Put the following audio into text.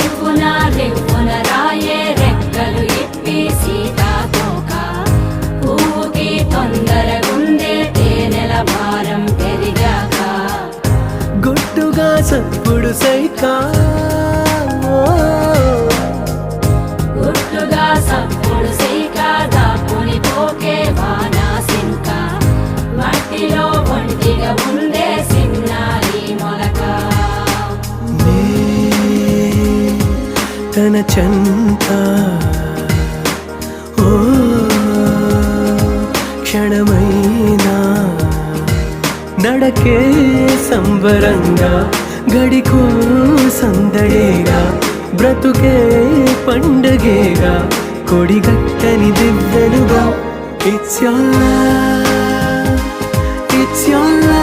రివ్వున రివ్వున రాయే రెక్కలు ఇప్పి సీతాకోక పువ్వుకి తొందరగుందే తేనెల భారం పెరిగాక గుట్టుగా సప్పుడు సైకా గుట్టుగా సప్పుడు సైక దాపుని పోకే వానా సింక మట్టిలో ఒంటిగా ఉందే సిన్నారి మొలక తన చెంత ఓ క్షణమైనా నడకే సంబరంగా గడికో సందడేగా బ్రతుకే పండగేగా కొడిగట్టని దివ్వెనుగా ఇట్స్ your love